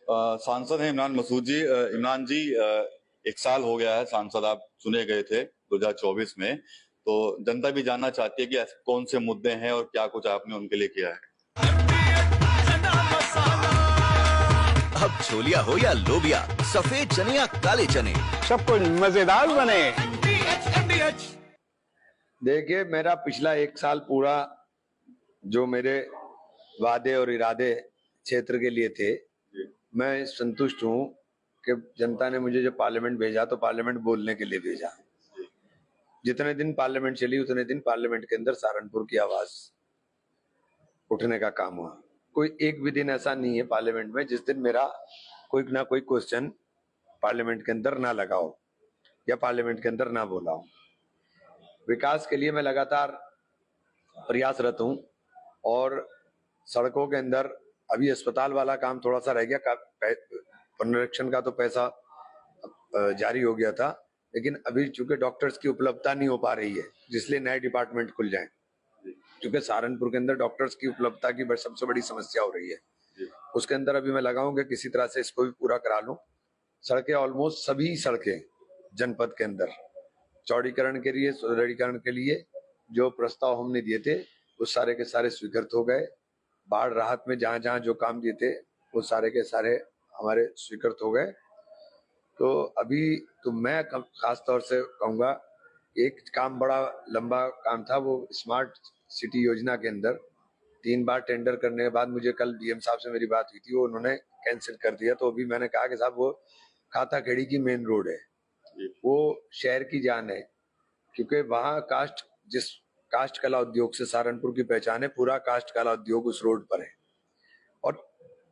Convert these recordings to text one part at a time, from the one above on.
सांसद हैं इमरान मसूद जी। इमरान जी, 1 साल हो गया है सांसद आप चुने गए थे 2024 में। तो जनता भी जानना चाहती है कि ऐसे कौन से मुद्दे हैं और क्या कुछ आपने उनके लिए किया है। अब छोलिया हो या लोबिया, सफेद चने या काले चने, सब कुछ मजेदार बने। देखिए, मेरा पिछला 1 साल पूरा जो मेरे वादे और इरादे क्षेत्र के लिए थे, मैं संतुष्ट हूं कि जनता ने मुझे जो पार्लियामेंट भेजा तो पार्लियामेंट बोलने के लिए भेजा। जितने दिन पार्लियामेंट चली उतने दिन पार्लियामेंट के अंदर सहारनपुर की आवाज उठने का काम हुआ। कोई एक भी दिन ऐसा नहीं है पार्लियामेंट में जिस दिन मेरा कोई ना कोई क्वेश्चन पार्लियामेंट के अंदर ना लगा हो या पार्लियामेंट के अंदर ना बोला हो। विकास के लिए मैं लगातार प्रयासरत हूं और सड़कों के अंदर अभी अस्पताल वाला काम थोड़ा सा रह गया, पुनरीक्षण का तो पैसा जारी हो गया था, लेकिन अभी चूंकि डॉक्टर्स की उपलब्धता नहीं हो पा रही है जिसलिए नए डिपार्टमेंट खुल जाएं, क्योंकि सहारनपुर के अंदर डॉक्टर्स की उपलब्धता की सबसे बड़ी समस्या हो रही है। उसके अंदर अभी मैं लगाऊंगा किसी तरह से इसको भी पूरा करा लूं। सड़कें ऑलमोस्ट सभी सड़कें जनपद के अंदर चौड़ीकरण के लिए, सुदृढ़ीकरण के लिए जो प्रस्ताव हमने दिए थे वो सारे के सारे स्वीकृत हो गए। बाढ़ राहत में जहां जहां जो काम दिए थे वो सारे के सारे हमारे स्वीकृत हो गए। तो अभी तो मैं खास तौर से कहूंगा, एक काम बड़ा लंबा काम था, वो स्मार्ट सिटी योजना के अंदर 3 बार टेंडर करने के बाद मुझे कल डीएम साहब से मेरी बात हुई थी, वो उन्होंने कैंसिल कर दिया। तो अभी मैंने कहा कि साहब वो खाताखेड़ी की मेन रोड है, वो शहर की जान है, क्योंकि वहाँ कास्ट कला उद्योग से सहारनपुर की पहचान है, पूरा कास्ट कला उद्योग उस रोड पर है। और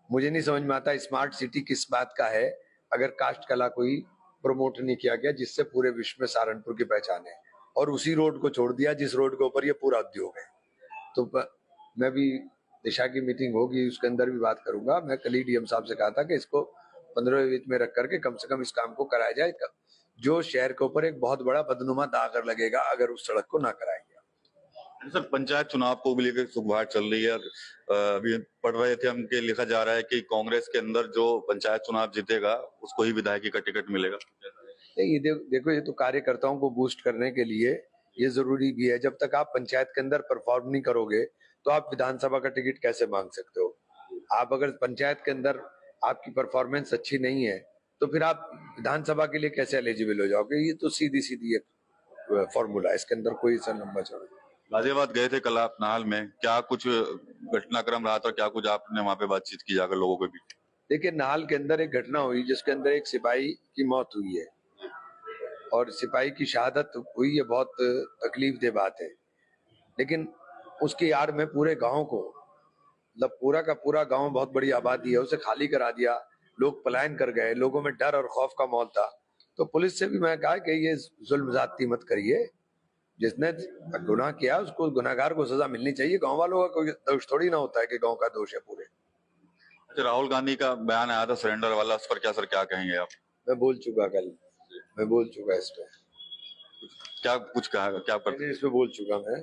मुझे नहीं समझ में आता स्मार्ट सिटी किस बात का है अगर कास्ट कला कोई प्रमोट नहीं किया गया, जिससे पूरे विश्व में सहारनपुर की पहचान है, और उसी रोड को छोड़ दिया जिस रोड के ऊपर ये पूरा उद्योग है। तो मैं भी दिशा की मीटिंग होगी, उसके अंदर भी बात करूंगा। मैं कल ही डीएम साहब से कहा था कि इसको 15वें में रख करके कम से कम इस काम को कराया जाए, जो शहर के ऊपर एक बहुत बड़ा बदनुमा दाग लगेगा अगर उस सड़क को ना कराया गया। सर, पंचायत चुनाव को भी लेकर सुखबाहट चल रही है। अभी पढ़ रहे थे हम कि लिखा जा रहा है कि कांग्रेस के अंदर जो पंचायत चुनाव जीतेगा उसको ही विधायकी का टिकट मिलेगा। नहीं, देखो, ये तो कार्यकर्ताओं को बूस्ट करने के लिए ये जरूरी भी है। जब तक आप पंचायत के अंदर परफॉर्म नहीं करोगे तो आप विधानसभा का टिकट कैसे मांग सकते हो? आप अगर पंचायत के अंदर आपकी परफॉर्मेंस अच्छी नहीं है तो फिर आप विधानसभा के लिए कैसे एलिजिबल हो जाओगे? ये तो सीधी सीधी एक फॉर्मूला है, इसके अंदर कोई ऐसा लंबा चौड़ा। गाजियाबाद गए थे कल आप नाहल में, क्या कुछ घटनाक्रम रहा था, क्या कुछ आपने वहां पे बातचीत की जाकर लोगों के बीच? देखिए, नाहल के अंदर एक घटना हुई जिसके अंदर एक सिपाही की मौत हुई है और सिपाही की शहादत हुई है, बहुत तकलीफ दे बात है। लेकिन उसकी आड़ में पूरे गांव को, मतलब पूरा का पूरा गांव, बहुत बड़ी आबादी है, उसे खाली करा दिया, लोग पलायन कर गए, लोगों में डर और खौफ का माहौल था। तो पुलिस से भी मैं कहा कि ये जुल्म ज्यादती मत करिए, जिसने गुनाह किया उसको, गुनाहगार को सजा मिलनी चाहिए। गांव वालों का कोई दोष थोड़ी ना होता है कि गांव का दोष है पूरे। अच्छा, राहुल गांधी का बयान आया था सरेंडर वाला, उस पर क्या सर क्या कहेंगे आप? मैं बोल चुका कल, मैं बोल चुका इस पे। क्या कुछ कहा, क्या पर? इस पे बोल चुका मैं,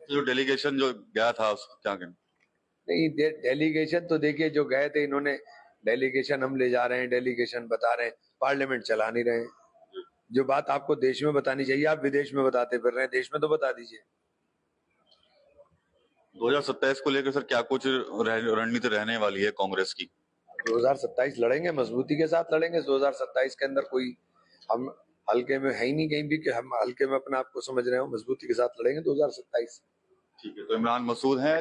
जो डेलीगेशन जो गया था उसको क्या कहना? नहीं, डेलीगेशन तो देखिए, जो गए थे इन्होंने, डेलीगेशन हम ले जा रहे हैं, डेलीगेशन बता रहे हैं, पार्लियामेंट चला नहीं रहे हैं। जो बात आपको देश में बतानी चाहिए आप विदेश में बताते फिर रहे हैं, देश में तो बता दीजिए। 2027 को लेकर सर क्या कुछ रणनीति रहने वाली है कांग्रेस की? 2027 लड़ेंगे, मजबूती के साथ लड़ेंगे। 2027 के अंदर कोई हम हल्के में है ही नहीं कहीं भी कि हम हल्के में अपने आप को समझ रहे हो। मजबूती के साथ लड़ेंगे 2027। ठीक है, तो इमरान मसूद हैं,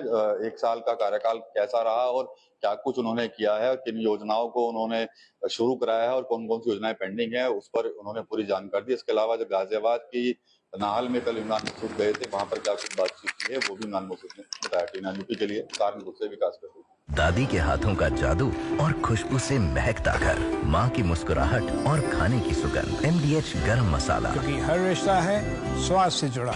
1 साल का कार्यकाल कैसा रहा और क्या कुछ उन्होंने किया है और किन योजनाओं को उन्होंने शुरू कराया है और कौन कौन सी योजनाएं पेंडिंग है, उस पर उन्होंने पूरी जानकारी दी। इसके अलावा जो गाजियाबाद की नाहल में कल इमरान मसूद गए थे, वहां पर क्या कुछ बातचीत की है वो भी इमरान मसूद ने बताया। टीना के लिए सहारनपुर से विकास कर दादी के हाथों का जादू और खुशबू से महकता घर, माँ की मुस्कुराहट और खाने की सुगंध। MDH गरम मसाला, क्योंकि हर रिश्ता है स्वाद से जुड़ा।